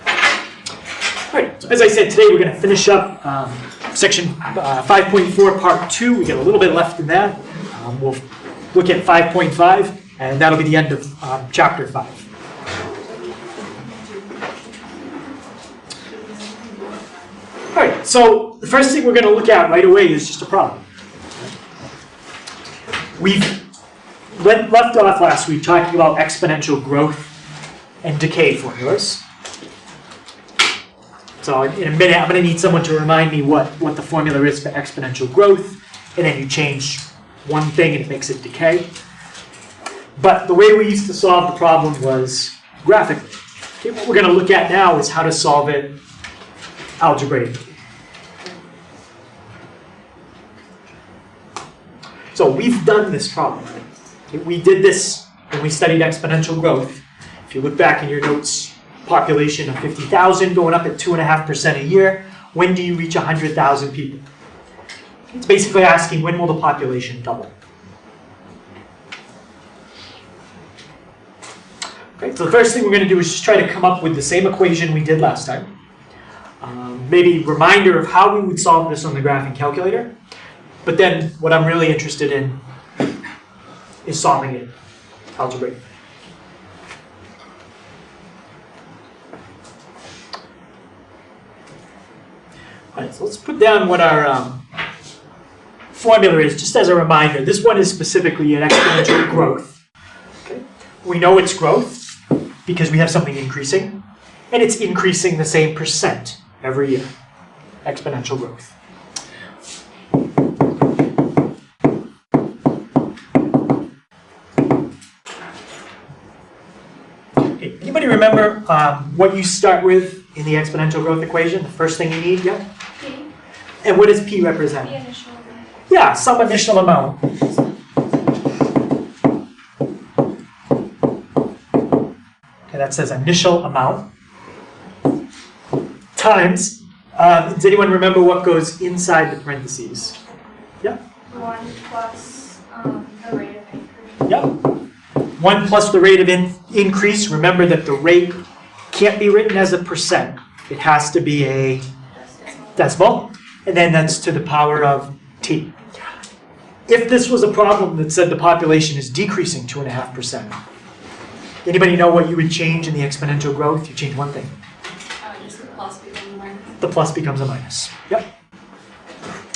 All right, so as I said, today we're going to finish up section 5.4, part 2. We got a little bit left in that. We'll look at 5.5, and that'll be the end of chapter 5. All right, so the first thing we're going to look at right away is just a problem. We've left off last week talking about exponential growth and decay formulas. So in a minute, I'm going to need someone to remind me what the formula is for exponential growth, and then you change one thing and it makes it decay. But the way we used to solve the problem was graphically. Okay, what we're going to look at now is how to solve it algebraically. So we've done this problem. Okay, we did this when we studied exponential growth. If you look back in your notes, population of 50,000 going up at 2.5% a year. When do you reach 100,000 people? It's basically asking, when will the population double? Okay, so the first thing we're going to do is just try to come up with the same equation we did last time. Maybe reminder of how we would solve this on the graphing calculator. But then what I'm really interested in is solving it algebraically. All right, so let's put down what our formula is, just as a reminder. This one is specifically an exponential growth. Okay? We know it's growth because we have something increasing, and it's increasing the same percent every year. Exponential growth. Okay, anybody remember what you start with in the exponential growth equation? The first thing you need, yeah? And what does P represent? The initial amount. Yeah, some initial amount. Okay, that says initial amount. Times, does anyone remember what goes inside the parentheses? Yeah? 1 plus the rate of increase. Yep. 1 plus the rate of increase. Remember that the rate can't be written as a percent. It has to be a decimal. And then that's to the power of t. If this was a problem that said the population is decreasing 2.5%, anybody know what you would change in the exponential growth? You change one thing. Just the plus becomes a minus. The plus becomes a minus. Yep.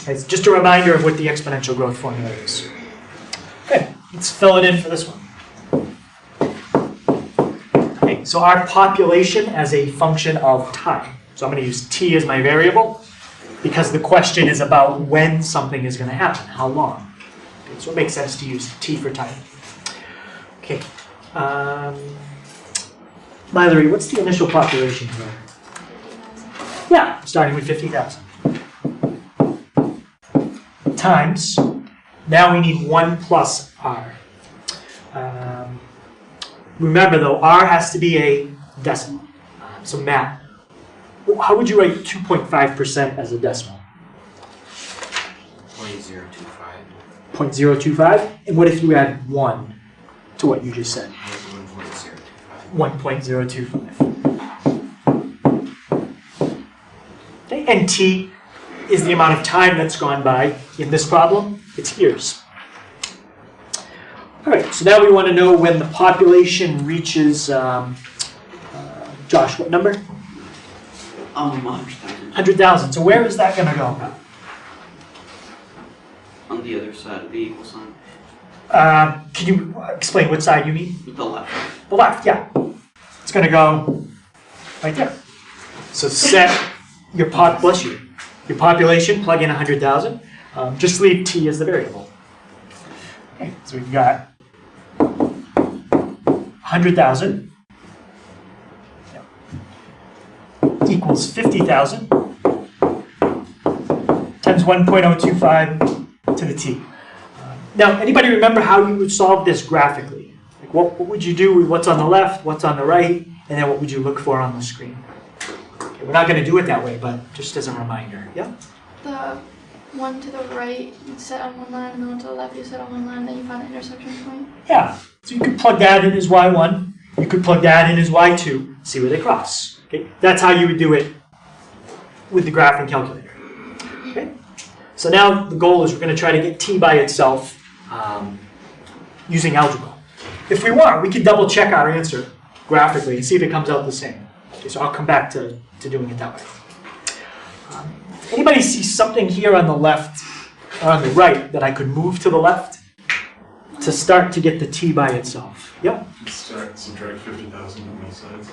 It's just a reminder of what the exponential growth formula is. Okay, let's fill it in for this one. Okay, so our population as a function of time. So I'm going to use t as my variable, because the question is about when something is going to happen, how long. Okay, so it makes sense to use t for time. Okay. Mallory, what's the initial population here? Yeah, starting with 50,000. Times, now we need 1 plus r. Remember though, r has to be a decimal. So Matt, how would you write 2.5% as a decimal? 0.025. 0.025? And what if you add 1 to what you just said? 1.025. 1.025. Okay, and t is the amount of time that's gone by in this problem. It's years. All right, so now we want to know when the population reaches, Josh, what number? 100,000. 100,000. So where is that going to go? On the other side of the equal sign. Can you explain what side you mean? The left. The left, yeah. It's going to go right there. So set your your population, plug in 100,000. Just leave t as the variable. Okay, so we've got 100,000 equals 50,000 times 1.025 to the t. Now, anybody remember how you would solve this graphically? Like what would you do with what's on the left, what's on the right, and then what would you look for on the screen? Okay, we're not going to do it that way, but just as a reminder. Yeah? The one to the right you set on one line, and the one to the left you set on one line, then you find the intersection point. Yeah. So you could plug that in as y1. You could plug that in as y2, see where they cross. Okay? That's how you would do it with the graphing calculator. Okay? So now the goal is we're going to try to get t by itself using algebra. If we want, we can double check our answer graphically and see if it comes out the same. Okay, so I'll come back to doing it that way. Anybody see something here on the left, or on the right, that I could move to the left to start to get the t by itself? Yep. Subtract 50,000 on both sides.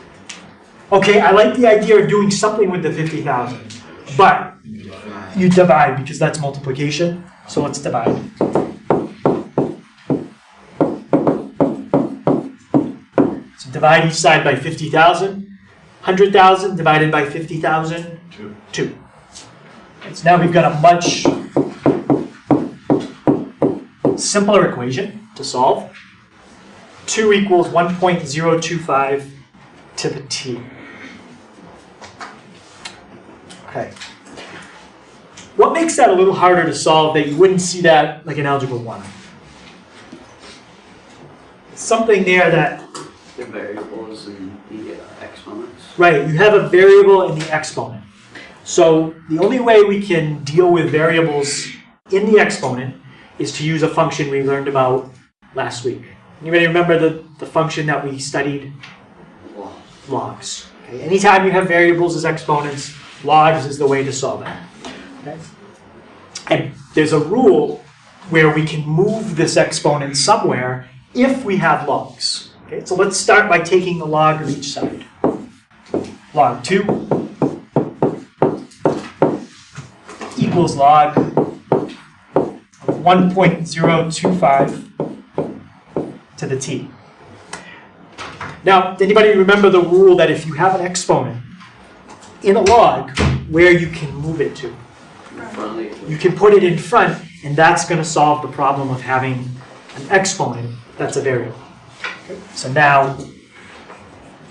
Okay, I like the idea of doing something with the 50,000, but you divide because that's multiplication. So let's divide. So divide each side by 50,000. 100,000 divided by 50,000. 2. And so now we've got a much simpler equation to solve. 2 equals 1.025 to the t. Okay. What makes that a little harder to solve that you wouldn't see that like in Algebra 1? Something there that... The variables and the exponents. Right, you have a variable and the exponent. So the only way we can deal with variables in the exponent is to use a function we learned about last week. Anybody remember the function that we studied? Logs. Okay. Anytime you have variables as exponents, logs is the way to solve that. Okay. And there's a rule where we can move this exponent somewhere if we have logs. Okay. So let's start by taking the log of each side. Log 2 equals log of 1.025 to the t. Now, anybody remember the rule that if you have an exponent in a log, where you can move it to? You can put it in front, and that's going to solve the problem of having an exponent that's a variable. Okay. So now,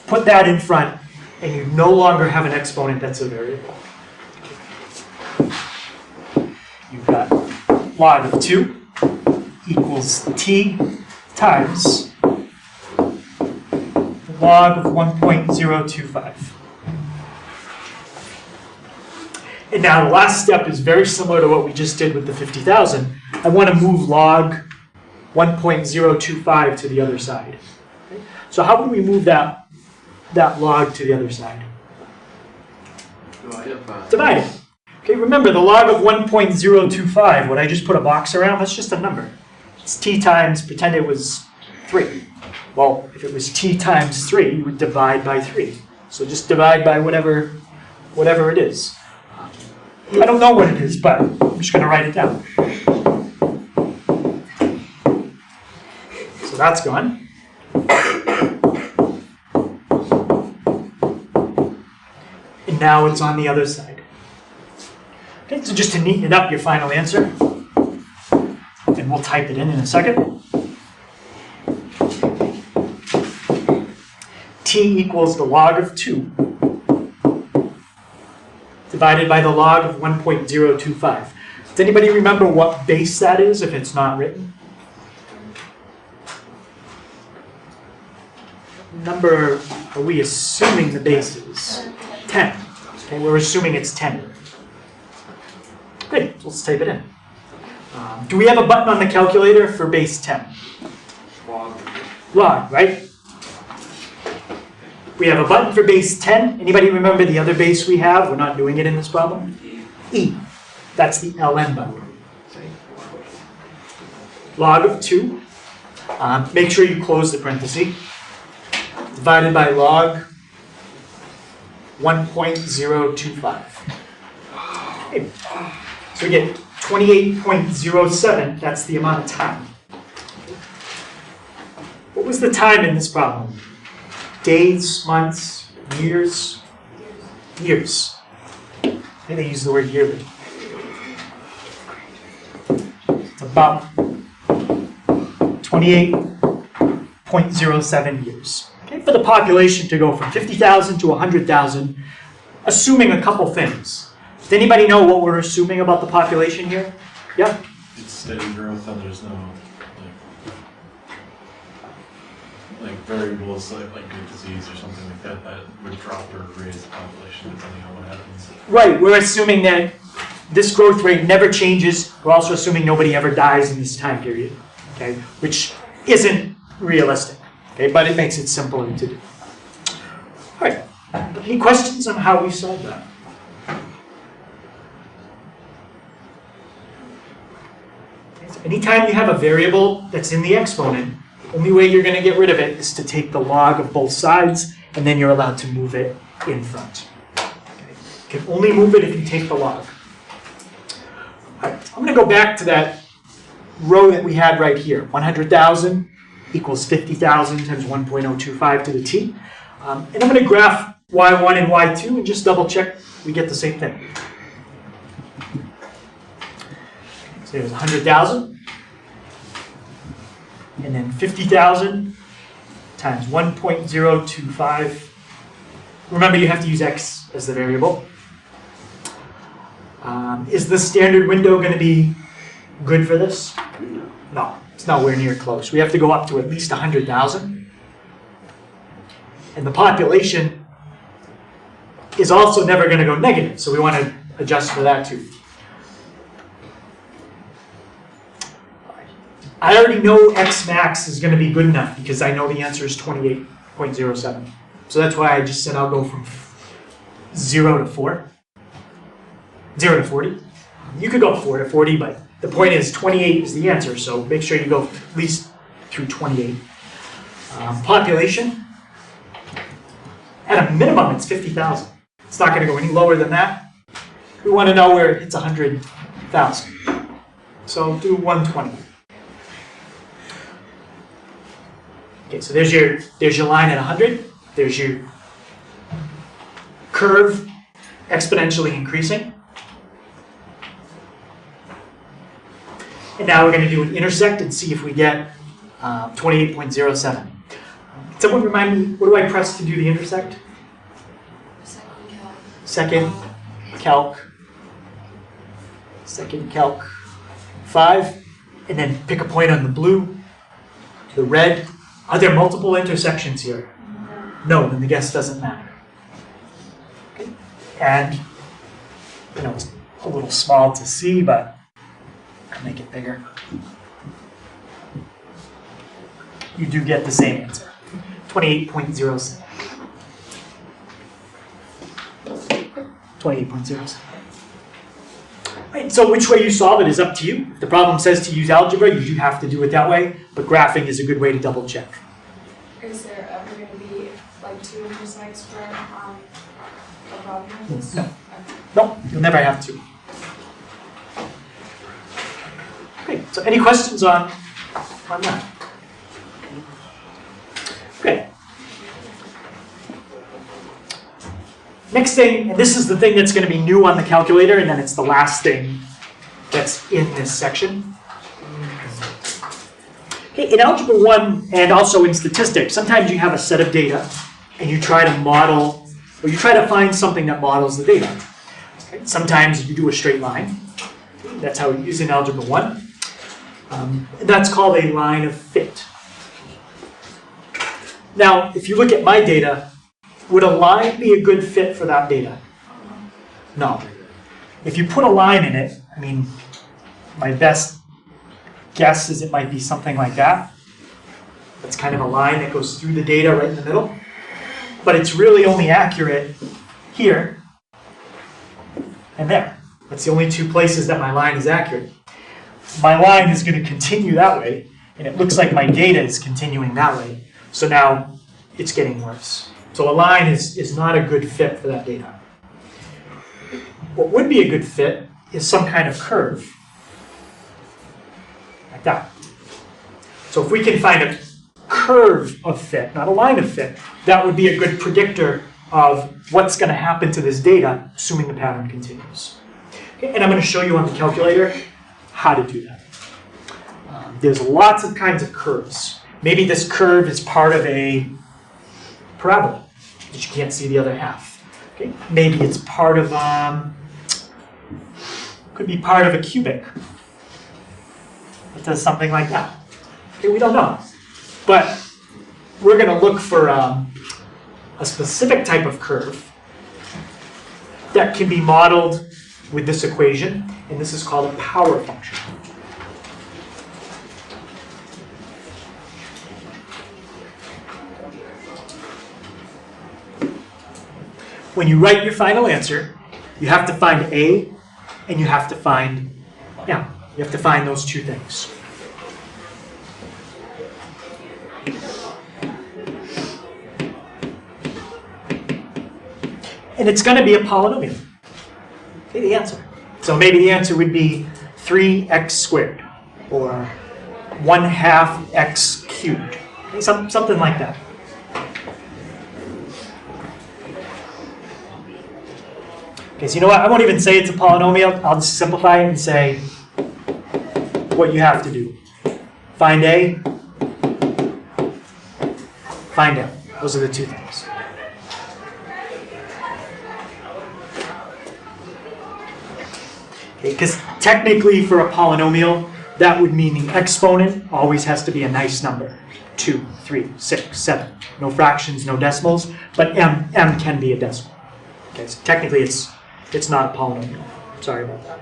put that in front, and you no longer have an exponent that's a variable. You've got log of 2 equals t times the log of 1.025. And now the last step is very similar to what we just did with the 50,000. I want to move log 1.025 to the other side. Okay? So how would we move that log to the other side? Divide it. Okay, remember the log of 1.025, what I just put a box around, that's just a number. It's t times, pretend it was 3. Well, if it was t times 3, you would divide by 3. So just divide by whatever it is. I don't know what it is, but I'm just going to write it down. So that's gone. And now it's on the other side. Okay, so just to neaten it up, your final answer, and we'll type it in a second. T equals the log of 2 divided by the log of 1.025. Does anybody remember what base that is if it's not written? Number, are we assuming the base is? 10. Okay, we're assuming it's 10. Great, so let's type it in. Do we have a button on the calculator for base 10? Log, right? We have a button for base 10. Anybody remember the other base we have? We're not doing it in this problem. E. That's the ln button. Log of 2. Make sure you close the parenthesis. Divided by log 1.025. Okay. So we get 28.07. That's the amount of time. What was the time in this problem? Days, months, years? Years. I think they use the word yearly. It's about 28.07 years. Okay, for the population to go from 50,000 to 100,000, assuming a couple things. Does anybody know what we're assuming about the population here? Yeah? It's steady growth and there's no... like variables like good disease or something like that that would drop or raise the population depending on what happens. Right, we're assuming that this growth rate never changes. We're also assuming nobody ever dies in this time period, okay, which isn't realistic, okay, but it makes it simpler to do. All right, any questions on how we solve that? So anytime you have a variable that's in the exponent, the only way you're going to get rid of it is to take the log of both sides, and then you're allowed to move it in front. Okay. You can only move it if you take the log. All right, I'm going to go back to that row that we had right here. 100,000 equals 50,000 times 1.025 to the t. And I'm going to graph y1 and y2 and just double check we get the same thing. So there's 100,000. And then 50,000 times 1.025. Remember, you have to use x as the variable. Is the standard window going to be good for this? No, it's nowhere near close. We have to go up to at least 100,000. And the population is also never going to go negative, so we want to adjust for that too. I already know x max is going to be good enough because I know the answer is 28.07. So that's why I just said I'll go from 0 to 4. 0 to 40. You could go 4 to 40, but the point is 28 is the answer, so make sure you go at least through 28. Population, at a minimum, it's 50,000. It's not going to go any lower than that. We want to know where it's 100,000. So do 120. Okay, so there's your line at 100. There's your curve exponentially increasing. And now we're going to do an intersect and see if we get 28.07. Someone remind me, what do I press to do the intersect? Second calc. Second calc 5. And then pick a point on the blue, the red. Are there multiple intersections here? No, then the guess doesn't matter. Okay. And, you know, it's a little small to see, but I'll make it bigger. You do get the same answer, 28.07. 28.07. Right, so which way you solve it is up to you. If the problem says to use algebra, you do have to do it that way, but graphing is a good way to double check. Is there ever going to be like 2 intersects for a problem like this? No. No, you'll never have to. Okay, so any questions on that? Okay. Next thing, and this is the thing that's going to be new on the calculator, and then it's the last thing that's in this section. Okay, in Algebra 1 and also in statistics, sometimes you have a set of data and you try to model, or you try to find something that models the data. Okay, sometimes you do a straight line. That's how we use in Algebra 1. And that's called a line of fit. Now, if you look at my data, would a line be a good fit for that data? No. If you put a line in it, I mean, my best guess is it might be something like that. That's kind of a line that goes through the data right in the middle. But it's really only accurate here and there. That's the only 2 places that my line is accurate. My line is going to continue that way, and it looks like my data is continuing that way. So now it's getting worse. So a line is not a good fit for that data. What would be a good fit is some kind of curve, like that. So if we can find a curve of fit, not a line of fit, that would be a good predictor of what's going to happen to this data, assuming the pattern continues. Okay, and I'm going to show you on the calculator how to do that. There's lots of kinds of curves. Maybe this curve is part of a parabola, but you can't see the other half. Okay? Maybe it's part of, could be part of a cubic. It does something like that. Okay, we don't know. But we're going to look for a specific type of curve that can be modeled with this equation, and this is called a power function. When you write your final answer, you have to find A and you have to find M. You have to find those two things. And it's going to be a polynomial. Okay, the answer. So maybe the answer would be 3x squared or 1/2 x cubed. Okay, something like that. Okay, so you know what? I won't even say it's a polynomial. I'll just simplify it and say what you have to do. Find A, find M. Those are the two things. Okay, because technically for a polynomial, that would mean the exponent always has to be a nice number. 2, 3, 6, 7. No fractions, no decimals, but M can be a decimal. Okay, so technically it's not a polynomial. Sorry about that.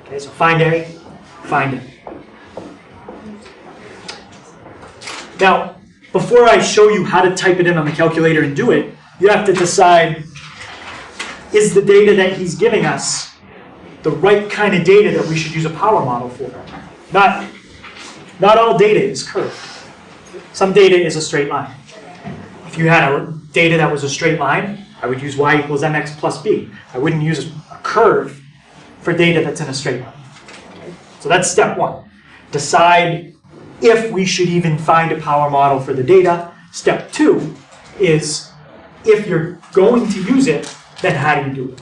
Okay, so find A, find M. Now, before I show you how to type it in on the calculator and do it, you have to decide, is the data that he's giving us the right kind of data that we should use a power model for? Not all data is curved. Some data is a straight line. If you had a data that was a straight line, I would use y equals mx plus b. I wouldn't use a curve for data that's in a straight line. Okay? So that's step one. Decide if we should even find a power model for the data. Step two is, if you're going to use it, then how do you do it?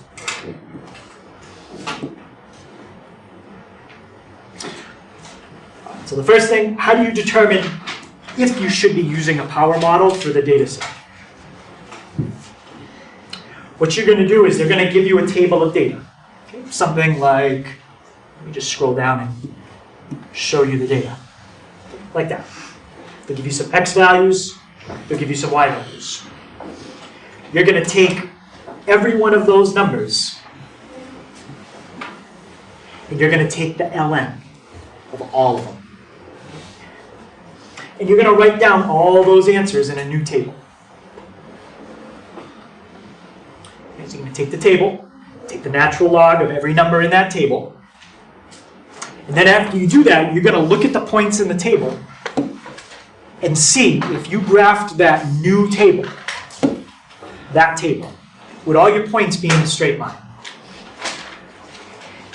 So the first thing, how do you determine if you should be using a power model for the data set? What you're going to do is they're going to give you a table of data. Okay? Something like, let me just scroll down and show you the data. Like that. They'll give you some x values, they'll give you some y values. You're going to take every one of those numbers and you're going to take the ln of all of them. And you're going to write down all those answers in a new table. So you're going to take the table, take the natural log of every number in that table, and then after you do that, you're going to look at the points in the table and see if you graphed that new table, would all your points be in a straight line?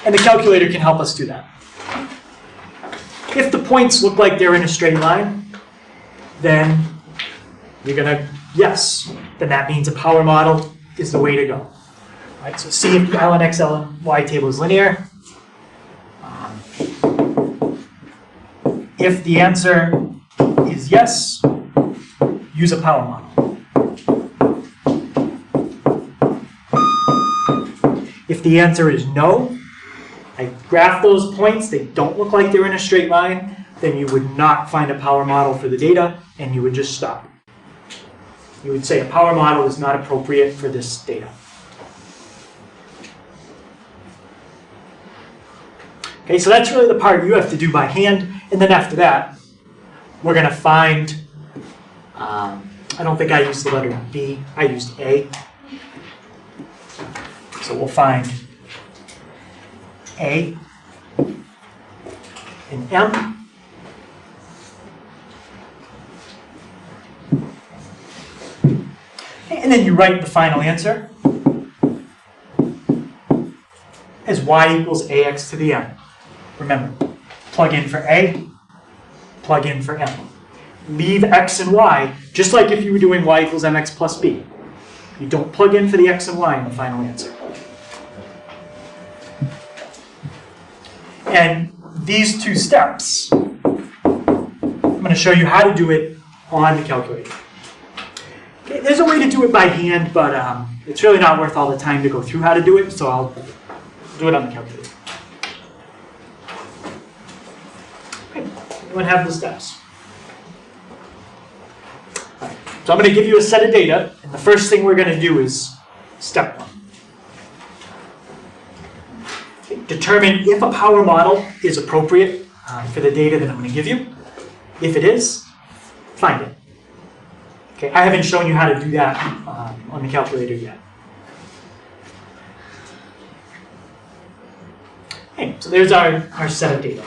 And the calculator can help us do that. If the points look like they're in a straight line, then you're going to, yes, then that means a power model is the way to go. All right, so see if the ln x, ln y table is linear. If the answer is yes, use a power model. If the answer is no, I graph those points, they don't look like they're in a straight line, then you would not find a power model for the data, and you would just stop. You would say a power model is not appropriate for this data. Okay, so that's really the part you have to do by hand, and then after that, we're going to find, I don't think I used the letter B, I used A. So we'll find A and M. And then you write the final answer as y equals ax to the m. Remember, plug in for A, plug in for M. Leave x and y, just like if you were doing y equals mx plus b. You don't plug in for the x and y in the final answer. And these two steps, I'm going to show you how to do it on the calculator. Okay, there's a way to do it by hand, but it's really not worth all the time to go through how to do it, so I'll do it on the calculator. Okay, anyone have the steps? So I'm going to give you a set of data, and the first thing we're going to do is step 1. Okay, determine if a power model is appropriate for the data that I'm going to give you. If it is, find it. Okay, I haven't shown you how to do that on the calculator yet. Okay, so there's our set of data.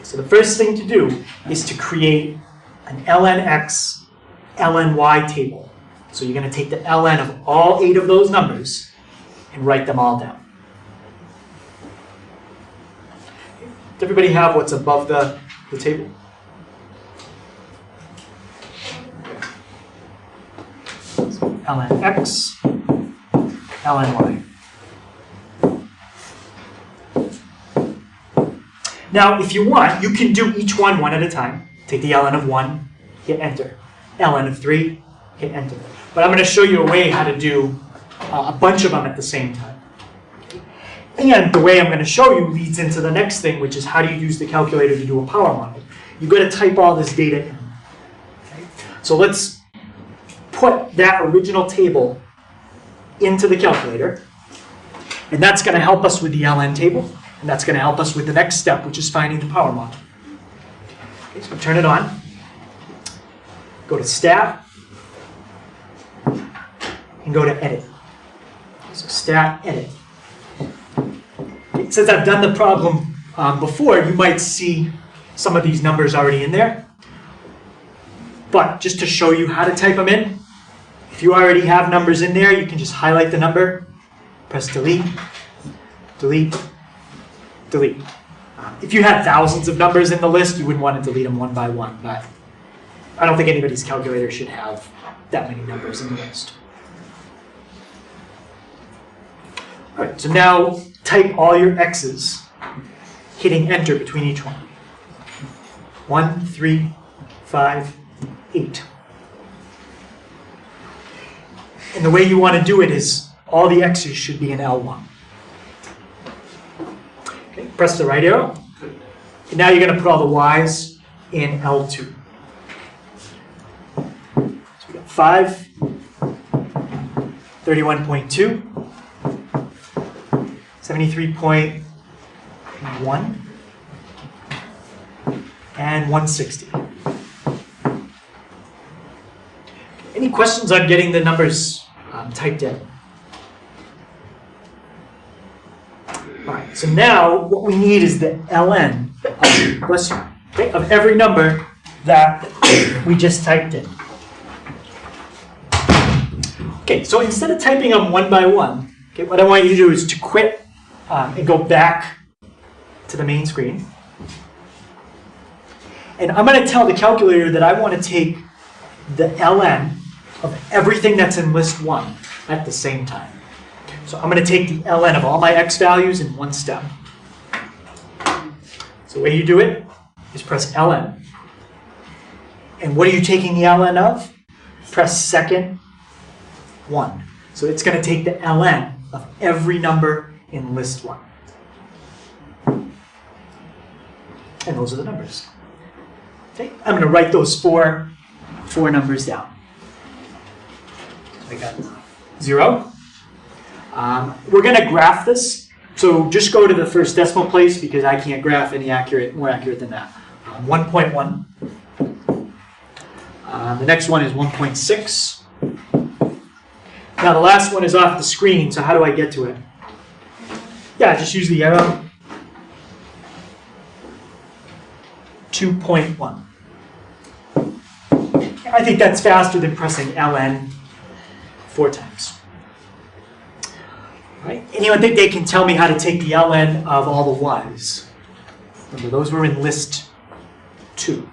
So the first thing to do is to create an lnx, lny table. So you're going to take the ln of all 8 of those numbers and write them all down. Does everybody have what's above the table? So lnx, lny. Now, if you want, you can do each one at a time. Take the ln of 1, hit enter. ln of 3, hit enter. But I'm going to show you a way how to do a bunch of them at the same time. And the way I'm going to show you leads into the next thing, which is how do you use the calculator to do a power model. You've got to type all this data in. Okay? So let's put that original table into the calculator. And that's going to help us with the ln table. And that's going to help us with the next step, which is finding the power model. Okay, so turn it on. Go to Stat. And go to Edit. So Stat, Edit. Okay, since I've done the problem before, you might see some of these numbers already in there. But just to show you how to type them in, if you already have numbers in there, you can just highlight the number, press Delete, Delete, Delete. If you had thousands of numbers in the list, you wouldn't want to delete them one by one, but I don't think anybody's calculator should have that many numbers in the list. All right, so now type all your x's, hitting enter between each one. 1, 3, 5, 8. And the way you want to do it is all the x's should be in L1. Okay, press the right arrow. And now you're going to put all the y's in L2. So we got 5, 31.2, 73.1, and 160. Any questions on getting the numbers typed in? All right, so now what we need is the ln of every number that we just typed in. Okay, so instead of typing them one by one, okay, what I want you to do is to quit and go back to the main screen. And I'm going to tell the calculator that I want to take the ln of everything that's in list 1 at the same time. So I'm going to take the ln of all my x values in one step. So the way you do it is press ln. And what are you taking the ln of? Press second 1. So it's going to take the ln of every number in list 1. And those are the numbers. Okay, I'm going to write those four numbers down. So I got 0. We're going to graph this. So just go to the first decimal place because I can't graph any more accurate than that. 1.1. The next one is 1.6. Now the last one is off the screen, so how do I get to it? Yeah, just use the arrow. 2.1. I think that's faster than pressing ln 4 times. All right. Anyone think they can tell me how to take the ln of all the y's? Remember, those were in list 2.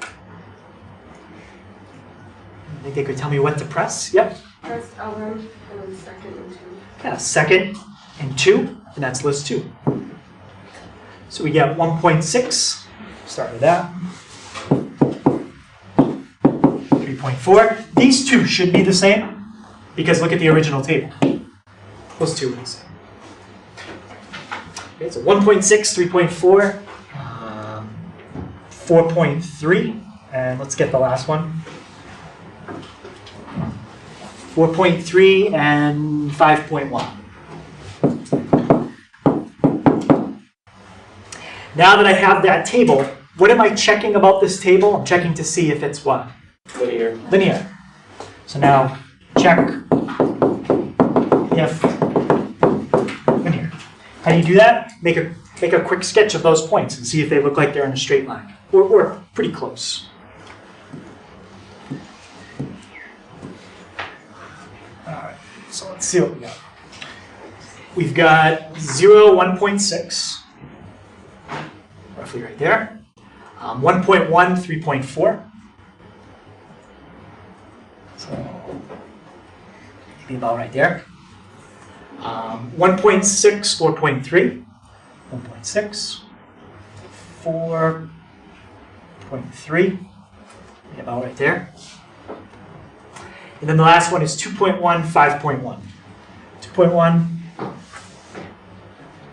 I think they could tell me what to press. Yep. Press ln and then second and 2. Yeah, second and 2, and that's list 2. So we get 1.6. Start with that. 3.4. These two should be the same because look at the original table. Those two are the same. Okay, so 1.6, 3.4, 4.3, and let's get the last one. 4.3 and 5.1. Now that I have that table, what am I checking about this table? I'm checking to see if it's what? Linear. Linear. So now check if linear. How do you do that? Make a quick sketch of those points and see if they look like they're in a straight line or pretty close. All right. So let's see what we got. We've got 0, 1.6. Roughly right there. 1.1, 3.4. So maybe about right there. 1.6, 4.3. 1.6, 4.3. Maybe about right there. And then the last one is 2.1, 5.1. 2.1,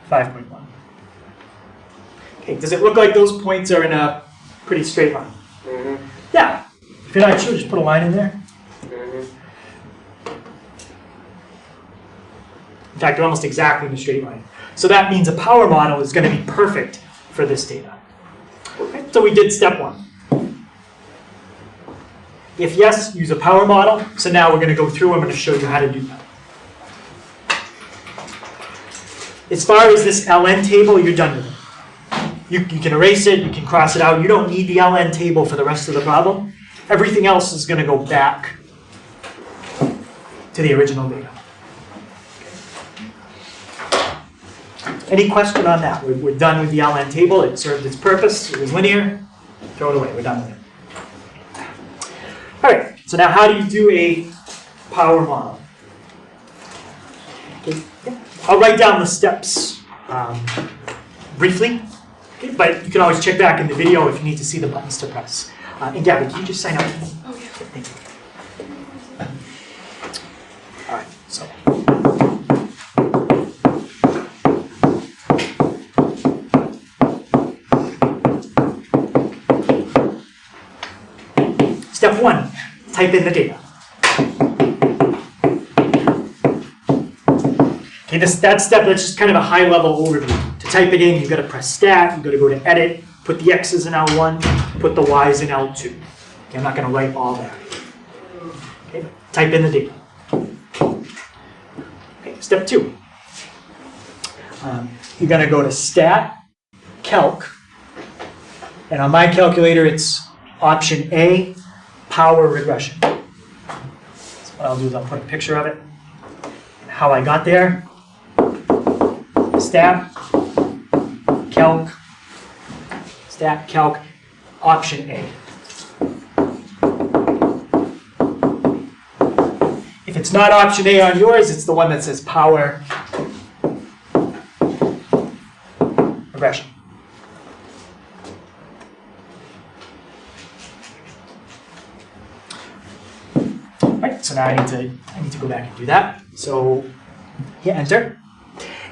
5.1. Okay, does it look like those points are in a pretty straight line? Mm-hmm. Yeah. If you're not sure, just put a line in there. Mm-hmm. In fact, they're almost exactly in a straight line. So that means a power model is going to be perfect for this data. Okay, so we did step 1. If yes, use a power model. So now we're going to go through. I'm going to show you how to do that. As far as this LN table, you're done with it. You can erase it, you can cross it out. You don't need the LN table for the rest of the problem. Everything else is going to go back to the original data. Any question on that? We're done with the LN table. It served its purpose. It was linear. Throw it away. We're done with it. All right. So now how do you do a power model? Okay. I'll write down the steps briefly. Okay, but you can always check back in the video if you need to see the buttons to press. And Gabby, can you just sign up? Oh, yeah. Thank you. All right, so. Step 1, type in the data. Okay, that step, that's just kind of a high-level overview. To type it in, you've got to press Stat, you've got to go to Edit, put the X's in L1, put the Y's in L2. Okay, I'm not going to write all that. Okay, type in the data. Okay, step 2. You're going to go to Stat, Calc, and on my calculator, it's option A, Power Regression. So what I'll do is I'll put a picture of it. And how I got there. Stat, Calc, option A. If it's not option A on yours, it's the one that says Power Regression. All right, so now I need to go back and do that. So hit Enter.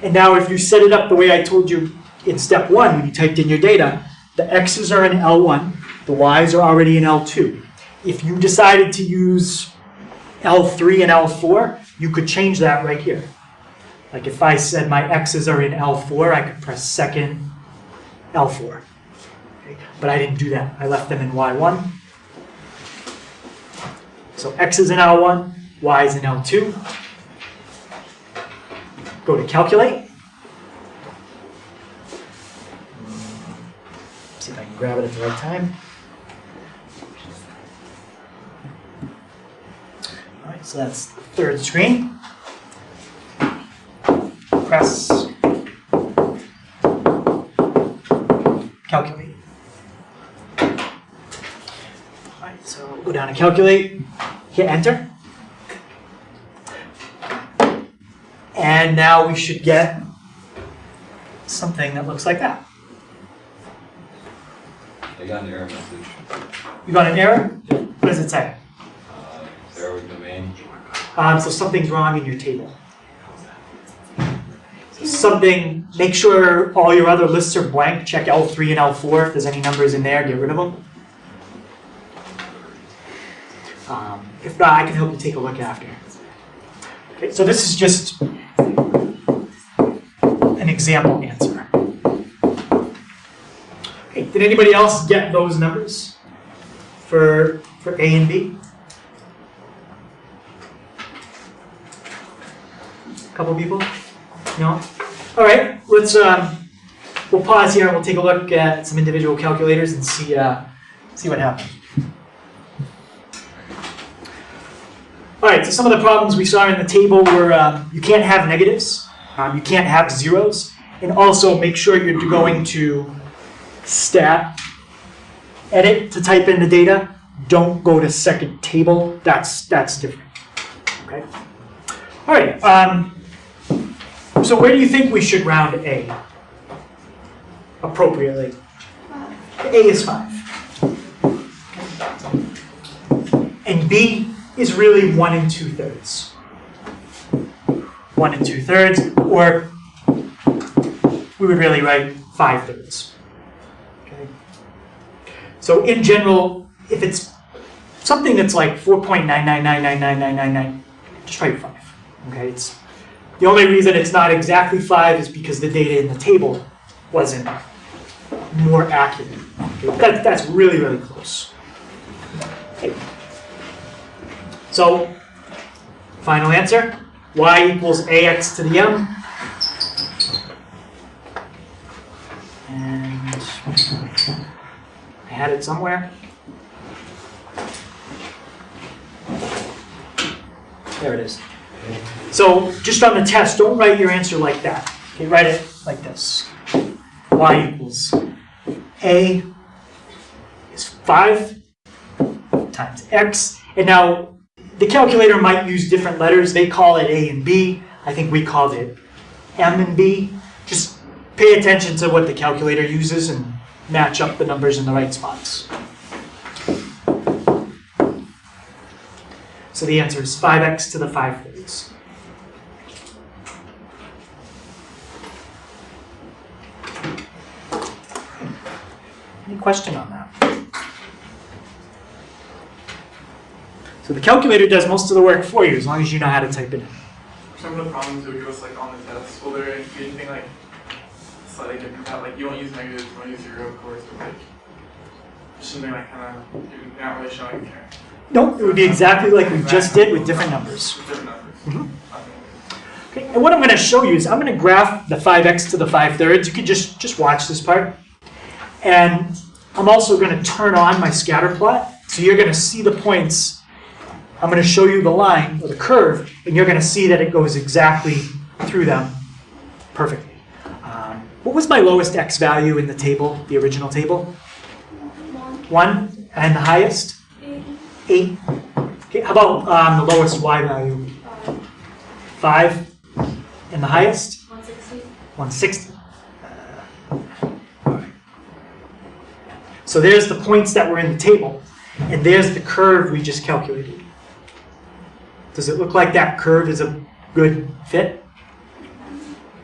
And now if you set it up the way I told you in step 1, when you typed in your data, the X's are in L1, the Y's are already in L2. If you decided to use L3 and L4, you could change that right here. Like if I said my X's are in L4, I could press second L4. Okay? But I didn't do that. I left them in Y1. So X is in L1, Y is in L2. Go to Calculate. See if I can grab it at the right time. All right, so that's the third screen. Press Calculate. All right, so we'll go down to Calculate, hit Enter. And now we should get something that looks like that. I got an error message. You got an error? What does it say? Error with domain. So something's wrong in your table. So something, make sure all your other lists are blank. Check L3 and L4. If there's any numbers in there, get rid of them. If not, I can help you take a look after. Okay, so this is just an example answer. Okay, did anybody else get those numbers for A and B? A couple people? No? All right, let's we'll pause here and we'll take a look at some individual calculators and see what happens. All right, so some of the problems we saw in the table were you can't have negatives, you can't have zeros, and also make sure you're going to stat edit to type in the data. Don't go to second table. That's different. Okay. All right. So where do you think we should round A appropriately? A is 5. And B is really 1 2/3. 1 2/3, or we would really write 5/3. Okay. So in general, if it's something that's like 4.9999999, just write 5. Okay. It's the only reason it's not exactly 5 is because the data in the table wasn't more accurate. Okay. That's really, really close. Okay. So, final answer, y equals ax to the m. And I had it somewhere. There it is. So, just on the test, don't write your answer like that. Okay, write it like this. Y equals a is 5 times x. And now, the calculator might use different letters. They call it A and B. I think we called it M and B. Just pay attention to what the calculator uses and match up the numbers in the right spots. So the answer is 5x to the 5/3. Any question on that? So the calculator does most of the work for you as long as you know how to type it in. Some of the problems it would give us like on the test, will there be anything like slightly different about, like you won't use negatives, you won't use zero, of course, but like something like kind of you're not really showing there. No, it would be exactly like we just did with different numbers. With different numbers. Mm-hmm. Okay, and what I'm going to show you is I'm going to graph the 5x to the 5/3. You can just watch this part. And I'm also going to turn on my scatter plot. So you're going to see the points. I'm going to show you the line, or the curve, and you're going to see that it goes exactly through them perfectly. What was my lowest x value in the table, the original table? 1. And the highest? 8. Okay, how about the lowest y value? 5. And the highest? 160. So there's the points that were in the table, and there's the curve we just calculated. Does it look like that curve is a good fit?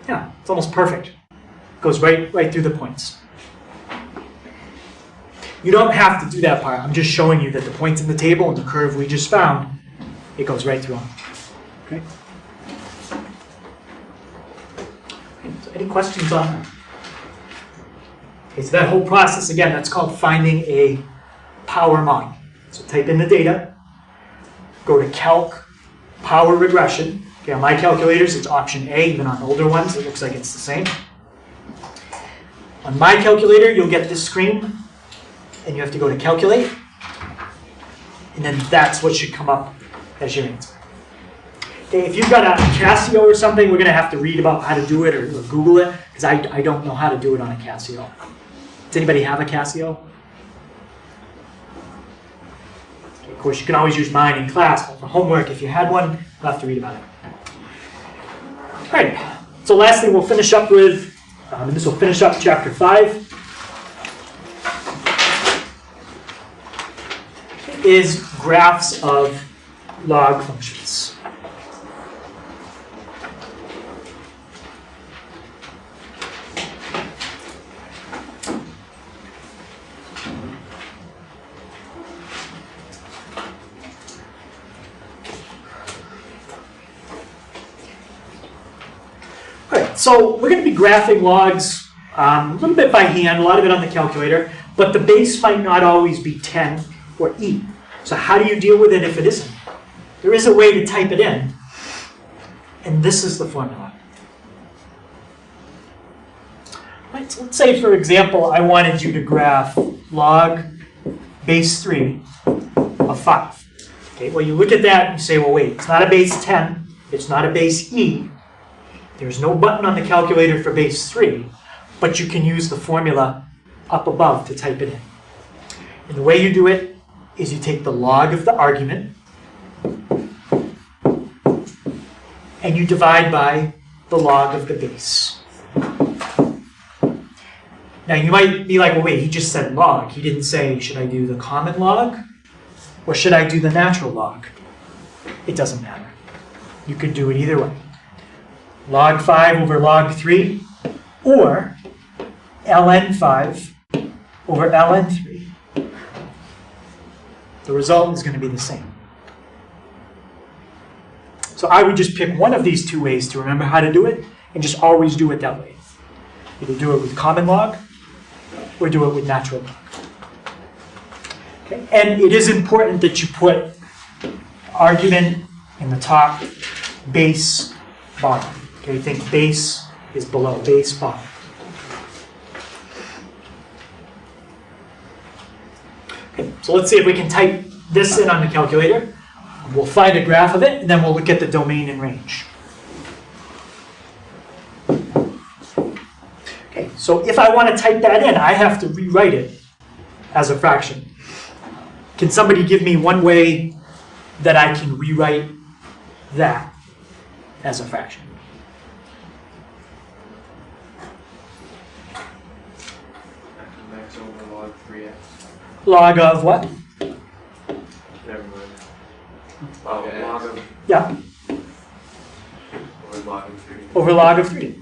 Yeah, it's almost perfect. Goes right through the points. You don't have to do that part. I'm just showing you that the points in the table and the curve we just found, it goes right through them. Okay? So any questions on that? Okay, so that whole process, again, that's called finding a power model. So type in the data, go to Calc, Power Regression. Okay, on my calculators, it's option A. Even on older ones, it looks like it's the same. On my calculator, you'll get this screen, and you have to go to Calculate, and then that's what should come up as your answer. Okay, if you've got a Casio or something, we're going to have to read about how to do it or Google it, because I don't know how to do it on a Casio. Does anybody have a Casio? Okay, of course, you can always use mine in class, but for homework, if you had one, you'll have to read about it. All right, so last thing we'll finish up with, and this will finish up chapter 5, is graphs of log functions. Alright, so we're going to be graphing logs a little bit by hand, a lot of it on the calculator, but the base might not always be 10 or e. So how do you deal with it if it isn't? There is a way to type it in, and this is the formula. Right, so let's say, for example, I wanted you to graph log base 3 of 5. Okay, well, you look at that and you say, well, wait, it's not a base 10, it's not a base e. There's no button on the calculator for base 3, but you can use the formula up above to type it in. And the way you do it is you take the log of the argument and you divide by the log of the base. Now you might be like, well, wait, he just said log. He didn't say, should I do the common log or should I do the natural log? It doesn't matter. You could do it either way. Log 5 over log 3, or ln 5 over ln 3. The result is going to be the same. So I would just pick one of these two ways to remember how to do it, and just always do it that way. Either do it with common log, or do it with natural log. Okay? And it is important that you put argument in the top, base, bottom. Okay, think base is below, base, bottom. Okay, so let's see if we can type this in on the calculator. We'll find a graph of it, and then we'll look at the domain and range. Okay, so if I want to type that in, I have to rewrite it as a fraction. Can somebody give me one way that I can rewrite that as a fraction? X over log 3x. Log of what? Never mind. Oh, log of Yeah, over log of 3. over log of 3.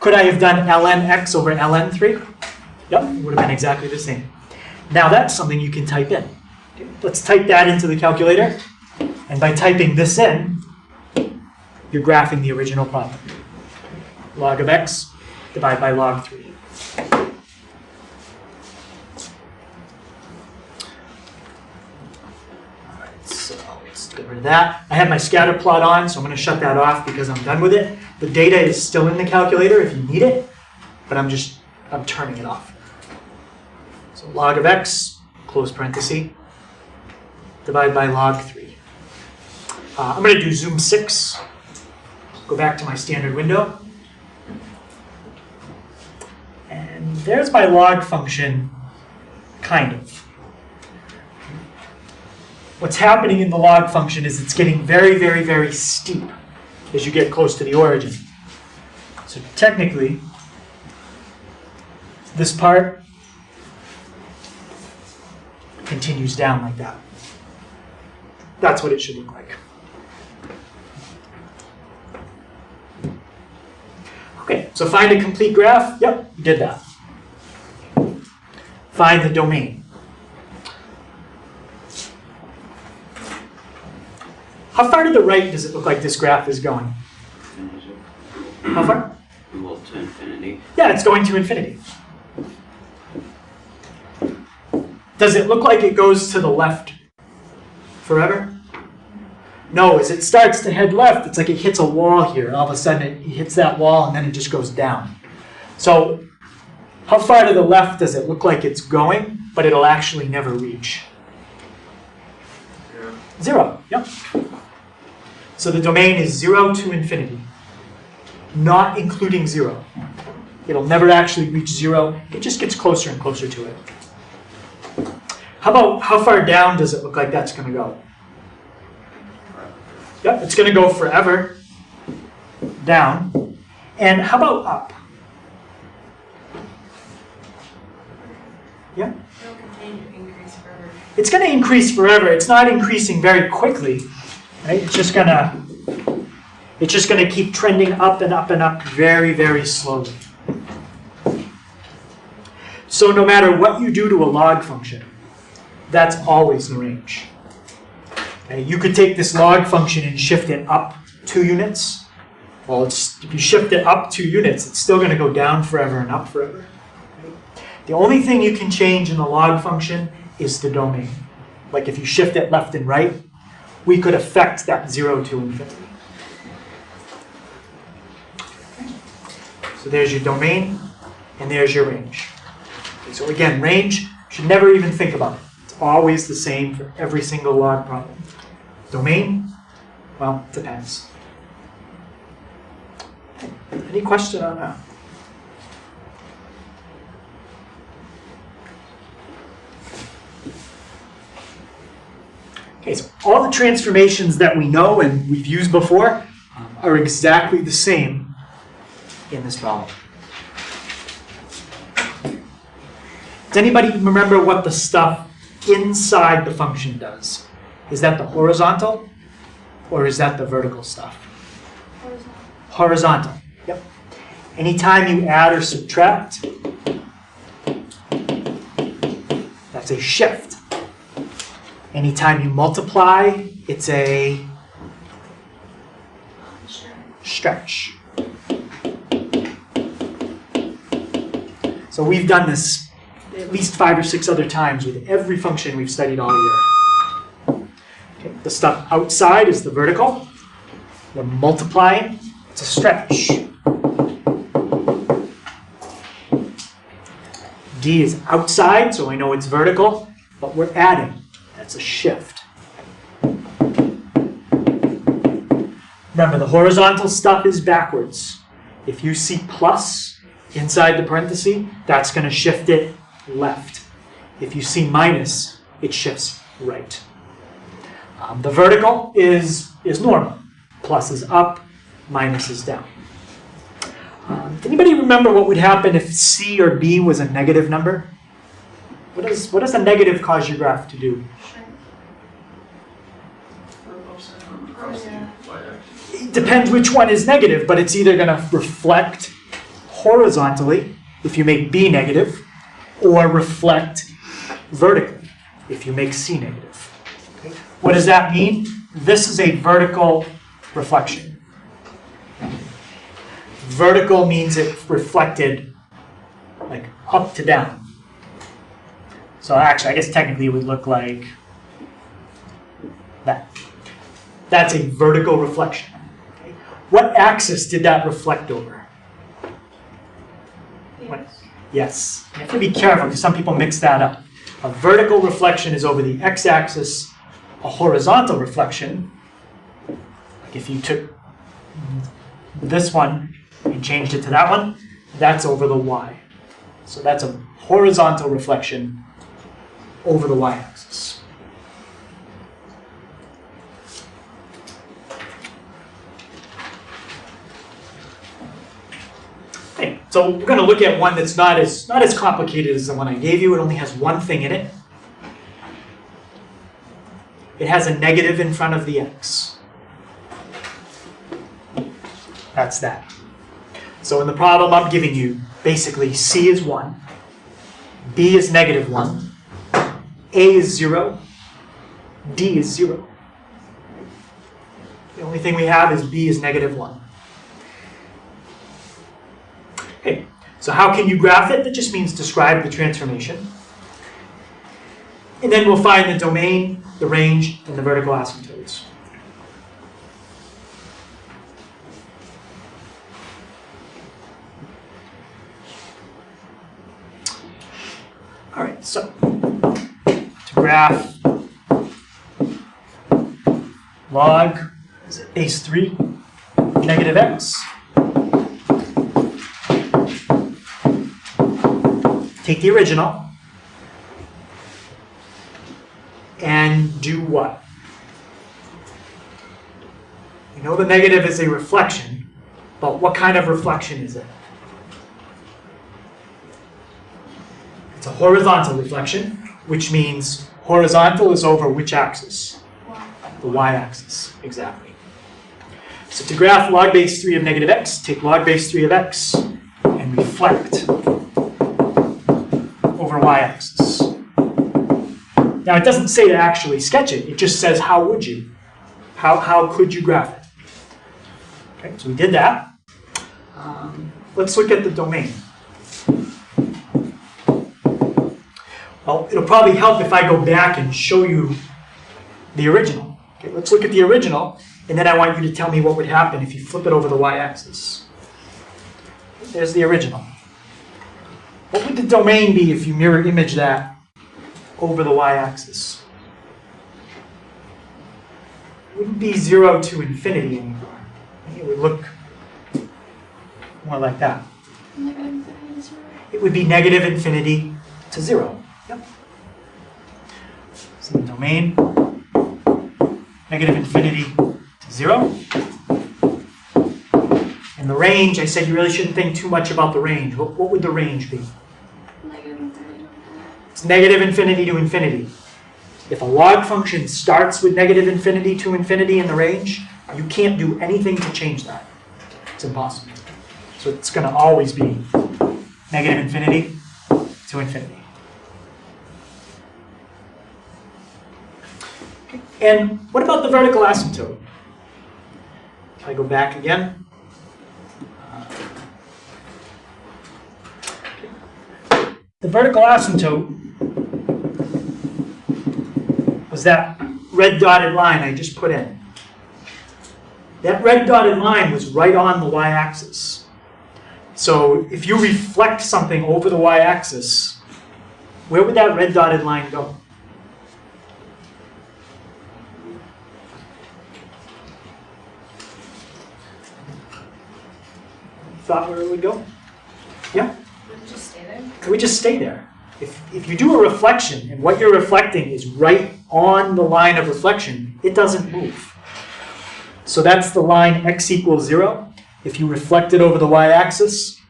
Could I have done ln x over ln 3? Yep, it would have been exactly the same. Now that's something you can type in. Okay, let's type that into the calculator. And by typing this in, you're graphing the original problem. Log of x divided by log 3. So let's get rid of that. I have my scatter plot on, so I'm going to shut that off because I'm done with it. The data is still in the calculator if you need it, but I'm turning it off. So log of x, close parenthesis, divide by log 3. I'm going to do zoom 6. Go back to my standard window. And there's my log function, kind of. What's happening in the log function is it's getting very, very, very steep as you get close to the origin. So technically, this part continues down like that. That's what it should look like. Okay, so find a complete graph. Yep, you did that. Find the domain. How far to the right does it look like this graph is going? How far? Well, to infinity. Yeah, it's going to infinity. Does it look like it goes to the left forever? No, as it starts to head left, it's like it hits a wall here, and all of a sudden it hits that wall, and then it just goes down. So how far to the left does it look like it's going, but it'll actually never reach? 0, yep. So the domain is 0 to infinity, not including 0. It'll never actually reach 0. It just gets closer and closer to it. How about how far down does it look like that's going to go? Yep, it's going to go forever down. And how about up? Yeah? It'll continue to increase forever. It's going to increase forever. It's not increasing very quickly. Right? It's just going to keep trending up and up and up very, very slowly. So no matter what you do to a log function, that's always the range. Okay, you could take this log function and shift it up 2 units. Well, if you shift it up 2 units, it's still going to go down forever and up forever. Okay? The only thing you can change in the log function is the domain. Like if you shift it left and right, we could affect that 0 to infinity. Okay. So there's your domain, and there's your range. Okay, so again, range, should never even think about it. It's always the same for every single log problem. Domain, well, it depends. Okay. Any question on that? Okay, so all the transformations that we know and we've used before are exactly the same in this problem. Does anybody remember what the stuff inside the function does? Is that the horizontal or is that the vertical stuff? Horizontal. Yep. Anytime you add or subtract, that's a shift. Anytime you multiply, it's a stretch. So we've done this at least 5 or 6 other times with every function we've studied all year. Okay, the stuff outside is the vertical. We're multiplying, it's a stretch. D is outside, so we know it's vertical, but we're adding. That's a shift. Remember, the horizontal stuff is backwards. If you see plus inside the parenthesis, that's going to shift it left. If you see minus, it shifts right. The vertical is normal. Plus is up, minus is down. Does anybody remember what would happen if C or B was a negative number? What does a negative cause your graph to do? It depends which one is negative, but it's either going to reflect horizontally if you make B negative, or reflect vertically if you make C negative. Okay. What does that mean? This is a vertical reflection. Vertical means it reflected like up to down. So actually, I guess technically it would look like that. That's a vertical reflection. Okay. What axis did that reflect over? What? Yes. You have to be careful because some people mix that up. A vertical reflection is over the x-axis. A horizontal reflection, like if you took this one and changed it to that one, that's over the y. So that's a horizontal reflection over the y-axis. Okay, so we're going to look at one that's not as complicated as the one I gave you. It only has one thing in it. It has a negative in front of the x. That's that. So in the problem I'm giving you, basically C is 1, B is negative 1, A is 0, D is 0. The only thing we have is B is negative 1. Okay, so how can you graph it? That just means describe the transformation. And then we'll find the domain, the range, and the vertical asymptotes. All right, so to graph log, is it base 3, negative x? Take the original and do what? We know the negative is a reflection, but what kind of reflection is it? It's a horizontal reflection, which means horizontal is over which axis? The y-axis, exactly. So to graph log base 3 of negative x, take log base 3 of x and reflect over y-axis. Now it doesn't say to actually sketch it, it just says how would you? How could you graph it? Okay, so we did that. Let's look at the domain. Well, it'll probably help if I go back and show you the original. Okay, let's look at the original, and then I want you to tell me what would happen if you flip it over the y-axis. There's the original. What would the domain be if you mirror image that over the y-axis? It wouldn't be 0 to infinity anymore. It would look more like that. It would be negative infinity to 0. Yep. So the domain, negative infinity to 0. And the range, I said you really shouldn't think too much about the range. What would the range be? It's negative infinity to infinity. If a log function starts with negative infinity to infinity in the range, you can't do anything to change that. It's impossible. So it's going to always be negative infinity to infinity. Okay. And what about the vertical asymptote? If I go back again. The vertical asymptote was that red dotted line I just put in. That red dotted line was right on the y-axis. So if you reflect something over the y-axis, where would that red dotted line go? Thought where it would go? Yeah? Would it just stay there? It would just stay there. If you do a reflection and what you're reflecting is right on the line of reflection, it doesn't move. So that's the line x equals 0. If you reflect it over the y-axis,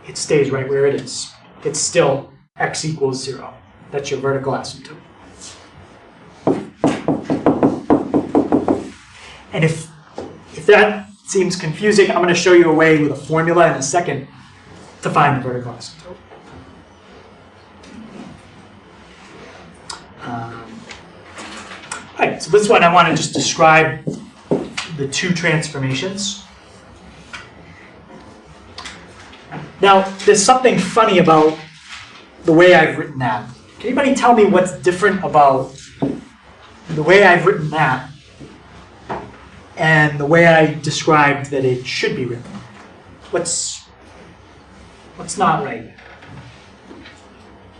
it stays right where it is. It's still x equals 0. That's your vertical asymptote. And if that seems confusing, I'm going to show you a way with a formula in a second to find the vertical asymptote. Right, so this one I want to just describe the two transformations. Now, there's something funny about the way I've written that. Can anybody tell me what's different about the way I've written that and the way I described that it should be written? What's not right?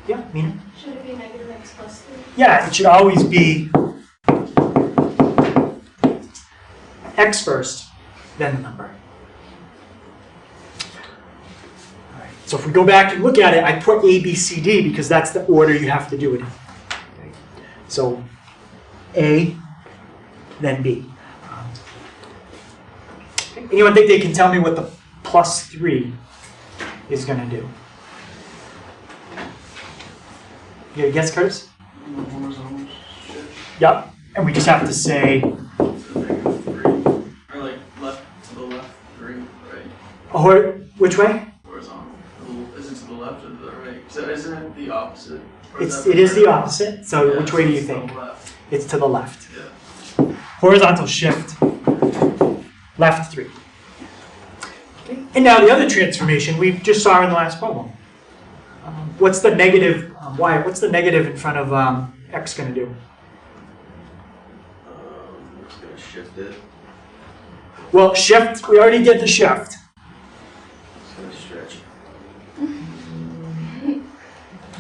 Yeah, Mina? Should it be negative x plus 3? Yeah, it should always be x first, then the number. All right. So if we go back and look at it, I put A, B, C, D because that's the order you have to do it in. Okay. So A, then B. Anyone think they can tell me what the plus 3 is going to do? You got a guess, Curtis? Yep. And we just have to say or which way? Horizontal. Is it to the left or to the right? So isn't it the opposite? It is the opposite. So Yeah, which way do you it's think? to the left. It's to the left. Yeah. Horizontal shift, left 3. Okay. And now the other transformation we just saw in the last problem. What's the negative y? What's the negative in front of x going to do? I'm just going to shift it. Well, shift. We already did the shift. It's going to stretch.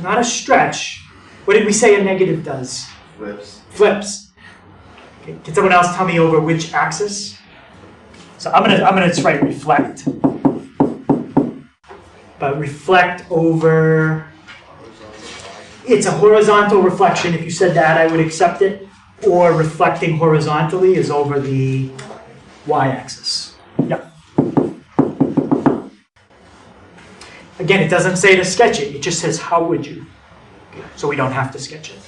Not a stretch. What did we say a negative does? Flips. Flips. Okay. Can someone else tell me over which axis? So I'm gonna just write reflect. But reflect over. It's a horizontal reflection. If you said that, I would accept it. Or reflecting horizontally is over the y-axis. Yeah. Again, it doesn't say to sketch it. It just says how would you. Okay. So we don't have to sketch it.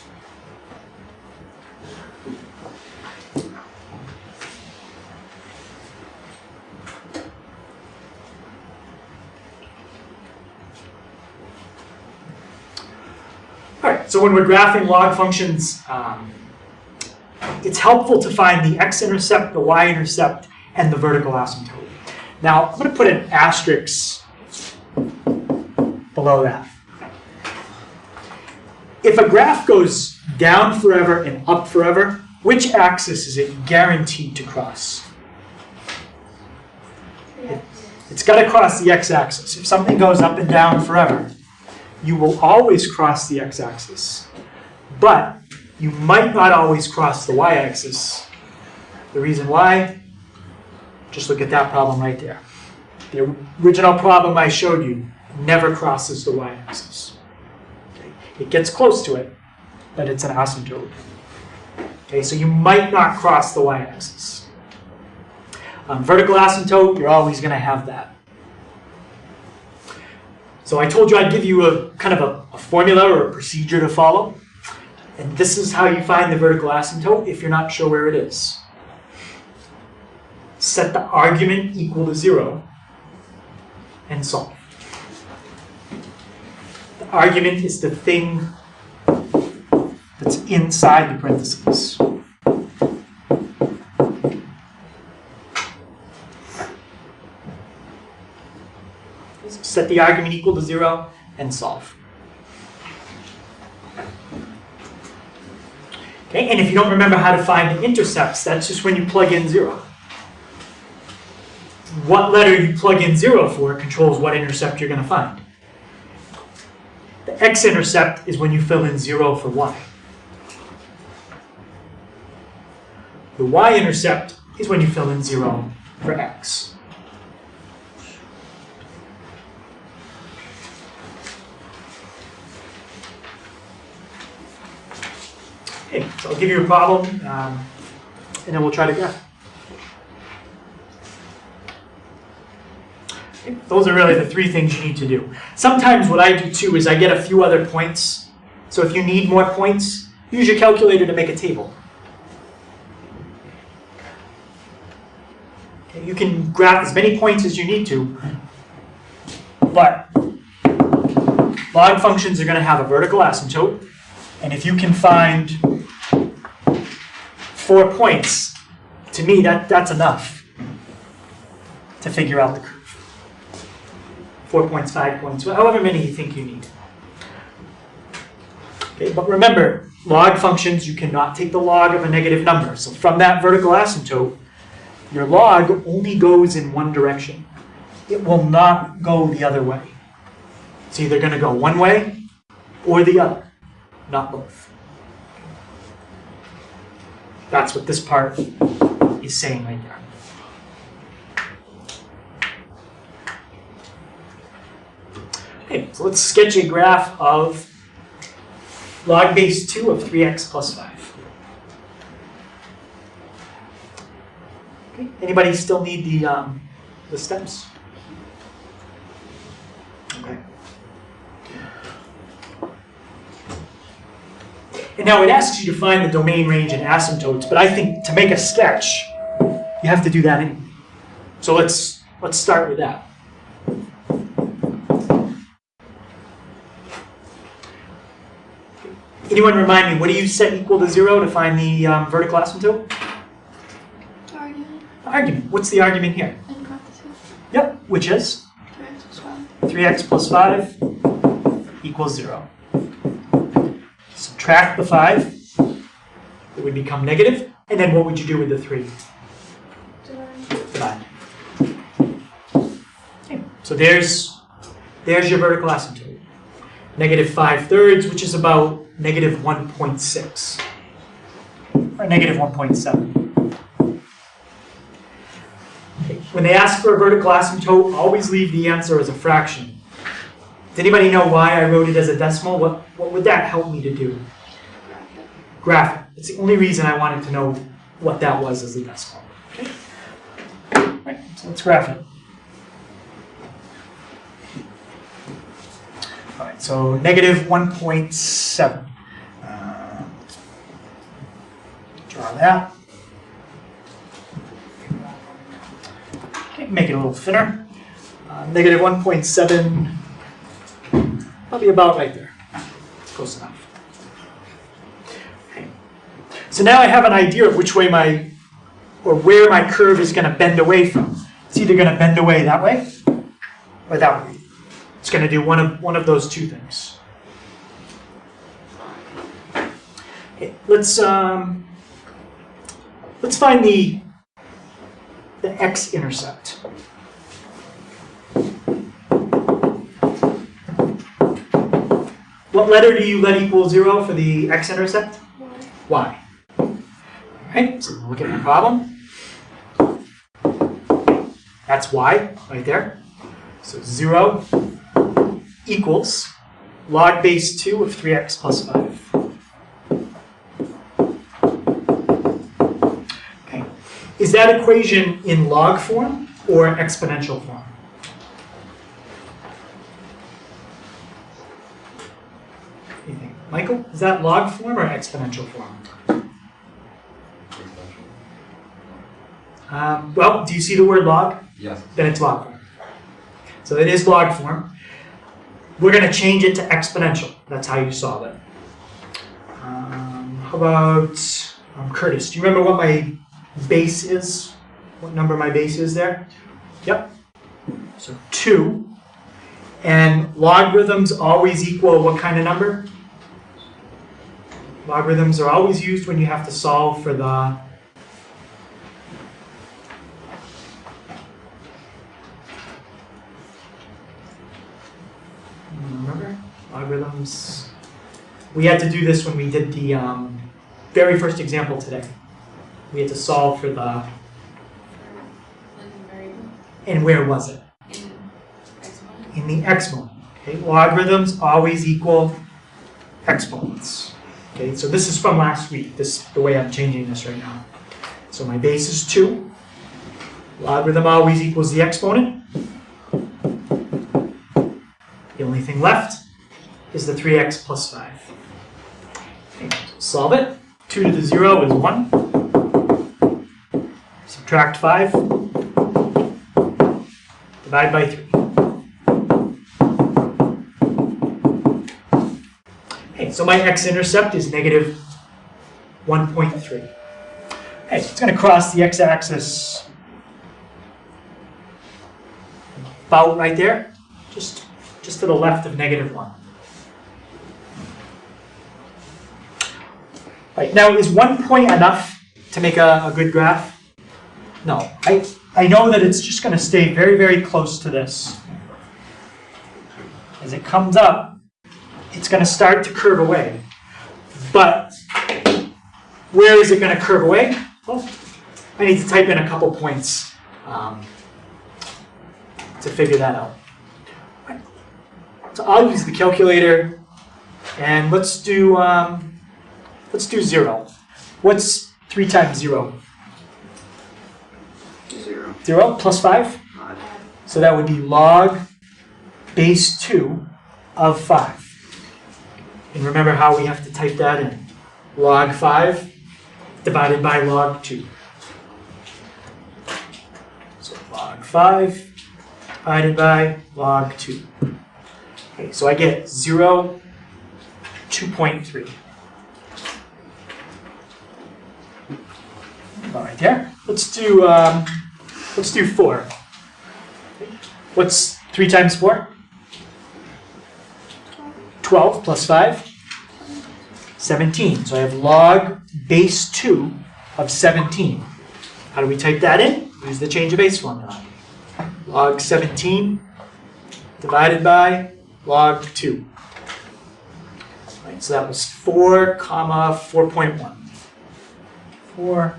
So when we're graphing log functions, it's helpful to find the X-intercept, the Y-intercept, and the vertical asymptote. Now, I'm going to put an asterisk below that. If a graph goes down forever and up forever, which axis is it guaranteed to cross? It's got to cross the x-axis. If something goes up and down forever, you will always cross the x-axis. But you might not always cross the y-axis. The reason why? Just look at that problem right there. The original problem I showed you never crosses the y-axis. Okay? It gets close to it, but it's an asymptote. Okay, so you might not cross the y-axis. Vertical asymptote, you're always going to have that. So I told you I'd give you a kind of a formula or a procedure to follow. And this is how you find the vertical asymptote if you're not sure where it is. Set the argument equal to 0 and solve. The argument is the thing that's inside the parentheses. Set the argument equal to 0 and solve. Okay, and if you don't remember how to find the intercepts, that's just when you plug in 0. What letter you plug in 0 for controls what intercept you're going to find. The X-intercept is when you fill in 0 for y. The Y-intercept is when you fill in 0 for x. Okay, so I'll give you a problem, and then we'll try to graph. Okay, those are really the 3 things you need to do. Sometimes what I do too is I get a few other points. So if you need more points, use your calculator to make a table. Okay, you can graph as many points as you need to, but log functions are going to have a vertical asymptote, and if you can find 4 points, to me that's enough to figure out the curve. 4 points, 5 points, however many you think you need. Okay, but remember, log functions, you cannot take the log of a negative number. So from that vertical asymptote, your log only goes in one direction. It will not go the other way. It's either going to go one way or the other, not both. That's what this part is saying right there. Okay, so let's sketch a graph of log base 2 of 3x plus 5. Okay, anybody still need the steps? Okay. And now it asks you to find the domain range and asymptotes, but I think to make a sketch, you have to do that anyway. So let's start with that. Anyone remind me, what do you set equal to 0 to find the vertical asymptote? Argument. Argument. What's the argument here? In parentheses. Yep, which is? 3x plus 5. 3x plus 5 equals 0. Subtract the 5, it would become negative, and then what would you do with the 3? Divide. Okay. So there's your vertical asymptote. Negative 5/3, which is about negative 1.6, or negative 1.7. Okay. When they ask for a vertical asymptote, always leave the answer as a fraction. Does anybody know why I wrote it as a decimal? What would that help me to do? Graph it. It's the only reason I wanted to know what that was as a decimal. Okay? All right, so let's graph it. All right, so negative 1.7. Draw that. Okay, make it a little thinner. Negative 1.7. Probably about right there. Close enough. So now I have an idea of which way where my curve is going to bend away from. It's either going to bend away that way or that way. It's going to do one of those two things. Okay, let's find the X-Intercept. What letter do you let equal 0 for the X-Intercept? Y. Alright, so look at my problem. That's Y right there. So 0 equals log base 2 of 3x plus 5. Okay. Is that equation in log form or exponential form? What do you think? Michael, is that log form or exponential form? Well, do you see the word log? Yes. Then it's log form. So it is log form. We're going to change it to exponential. That's how you solve it. How about Curtis? Do you remember what my base is? What number my base is there? Yep. So 2. And logarithms always equal what kind of number? Logarithms are always used when you have to solve for the logarithms. We had to do this when we did the very first example today. We had to solve for the, and where was it? In the exponent. Okay, logarithms always equal exponents. Okay, so this is from last week. This the way I'm changing this right now. So my base is 2. Logarithm always equals the exponent. The only thing left is the 3x plus 5. Okay, so solve it. 2 to the 0 is 1. Subtract 5. Divide by 3. Okay, so my x-intercept is negative 1.3. Okay, so it's going to cross the x-axis about right there, just to the left of negative 1. Right, now, is 1 point enough to make a good graph? No. I know that it's just going to stay very, very close to this. As it comes up, it's going to start to curve away. But where is it going to curve away? Well, I need to type in a couple points to figure that out. Right. So I'll use the calculator, and let's do 0. What's 3 times 0? 0. 0 plus 5? 5. So that would be log base 2 of 5. And remember how we have to type that in. Log 5 divided by log 2. So log 5 divided by log 2. Okay, so I get 0, 2.3. All right, there. Let's do 4. What's 3 times 4? 12 plus 5? 17. So I have log base 2 of 17. How do we type that in? Use the change of base formula. Log 17 divided by log 2. All right, so that was 4 comma 4.1. 4.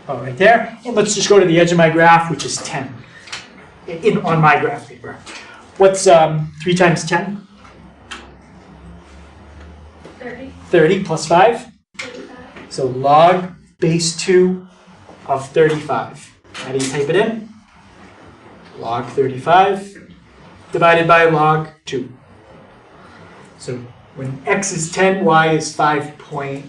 Oh, right there. And let's just go to the edge of my graph, which is 10 on my graph paper. What's 3 times 10? 30. 30 plus 5? 35. So log base 2 of 35. How do you type it in? Log 35 divided by log 2. So when x is 10, y is 5.1.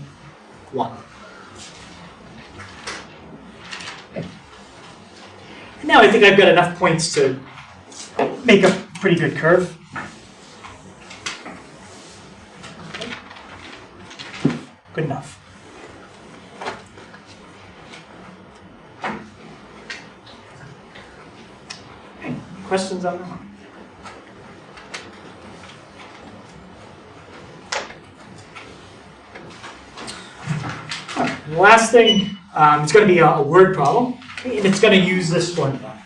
Now I think I've got enough points to make a pretty good curve. Good enough. Okay, questions on that one? The last thing, it's going to be a word problem, and it's going to use this formula.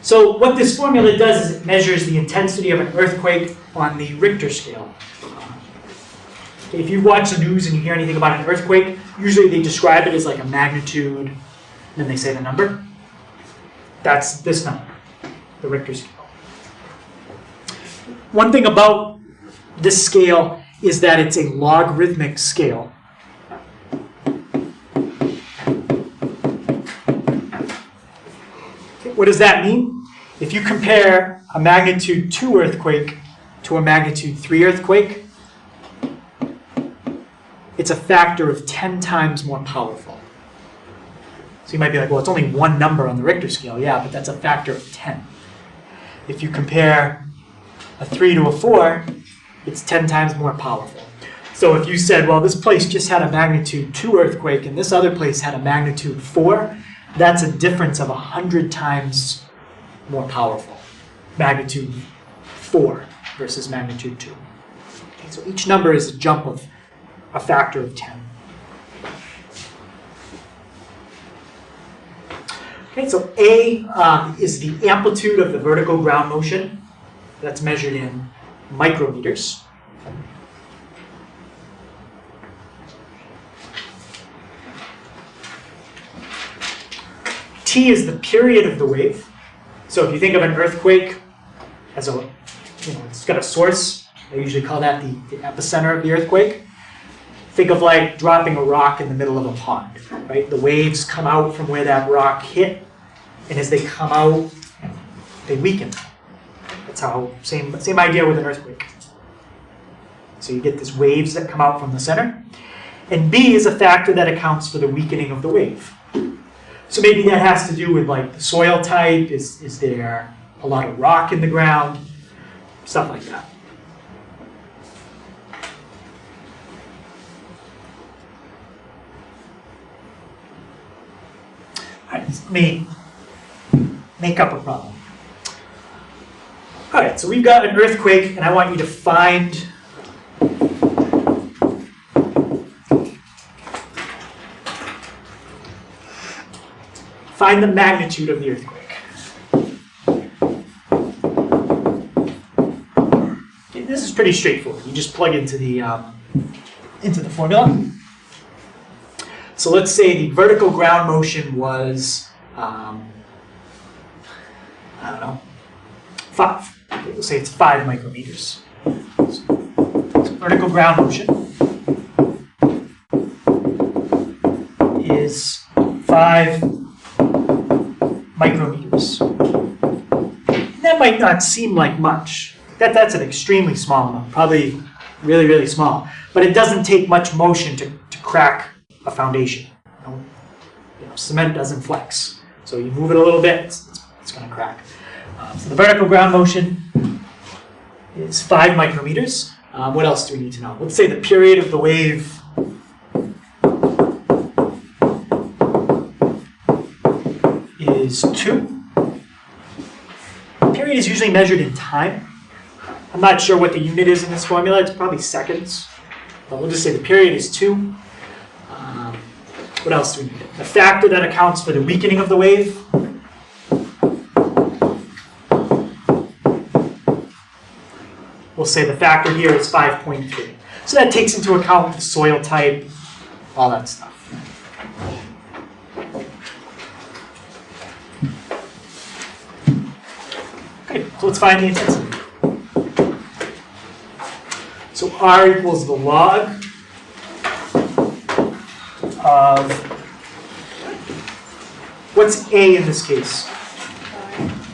So what this formula does is it measures the intensity of an earthquake on the Richter scale. If you watch the news and you hear anything about an earthquake, usually they describe it as like a magnitude, then they say the number. That's this number, the Richter scale. One thing about this scale is that it's a logarithmic scale. What does that mean? If you compare a magnitude 2 earthquake to a magnitude 3 earthquake, it's a factor of 10 times more powerful. So you might be like, well, it's only one number on the Richter scale. Yeah, but that's a factor of 10. If you compare a 3 to a 4, it's 10 times more powerful. So if you said, well, this place just had a magnitude 2 earthquake and this other place had a magnitude 4, that's a difference of 100 times more powerful. Magnitude 4 versus magnitude 2. Okay, so each number is a jump of a factor of 10. Okay, so A is the amplitude of the vertical ground motion. That's measured in micrometers. T is the period of the wave. So if you think of an earthquake as a, it's got a source. They usually call that the epicenter of the earthquake. Think of like dropping a rock in the middle of a pond, right? The waves come out from where that rock hit, and as they come out, they weaken. That's how, same idea with an earthquake. So you get these waves that come out from the center. And B is a factor that accounts for the weakening of the wave. So maybe that has to do with like the soil type, is there a lot of rock in the ground, stuff like that. All right, let me make up a problem. All right, so we've got an earthquake, and I want you to find the magnitude of the earthquake. Okay, this is pretty straightforward. You just plug into the formula. So let's say the vertical ground motion was, I don't know, 5. We'll say it's 5 micrometers. So vertical ground motion is 5 micrometers. That might not seem like much. That's an extremely small amount, probably really, really small. But it doesn't take much motion to crack a foundation. Cement doesn't flex. So you move it a little bit, it's going to crack. So the vertical ground motion is 5 micrometers. What else do we need to know? Let's say the period of the wave is 2. Period is usually measured in time. I'm not sure what the unit is in this formula. It's probably seconds. But we'll just say the period is 2. What else do we need? The factor that accounts for the weakening of the wave. We'll say the factor here is 5.3. So that takes into account the soil type, all that stuff. Okay, so let's find the intensity. So R equals the log of, what's A in this case?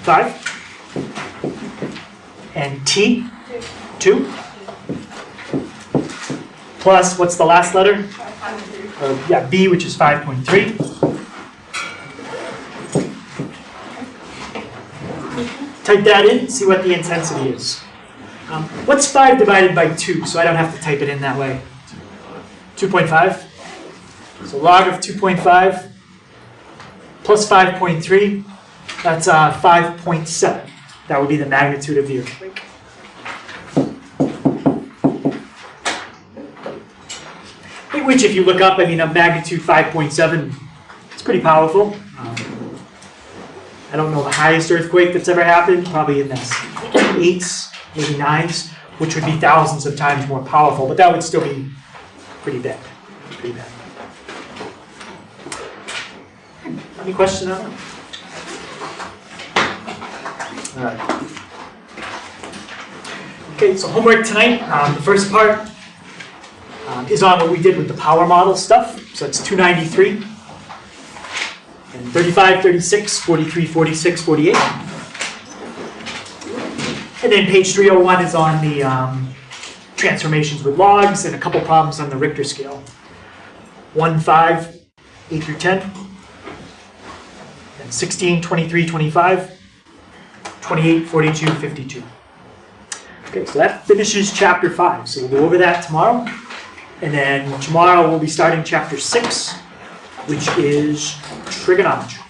5. And T? 2. Plus, what's the last letter? B, which is 5.3. type that in, see what the intensity is. What's 5 divided by 2, so I don't have to type it in that way? 2.5. So log of 2.5 plus 5.3, that's 5.7. That would be the magnitude of the earthquake. Which, if you look up, I mean, a magnitude 5.7, it's pretty powerful. I don't know the highest earthquake that's ever happened, probably in the 8s, maybe 9s, which would be thousands of times more powerful, but that would still be pretty bad. Pretty bad. Any question on that? All right. Okay, so homework tonight. The first part is on what we did with the power model stuff. So it's 293. And 35, 36, 43, 46, 48. And then page 301 is on the transformations with logs and a couple problems on the Richter scale. 1, 5, 8 through 10. And 16, 23, 25. 28, 42, 52. Okay, so that finishes chapter 5. So we'll go over that tomorrow. And then tomorrow we'll be starting chapter 6, which is trigonometry.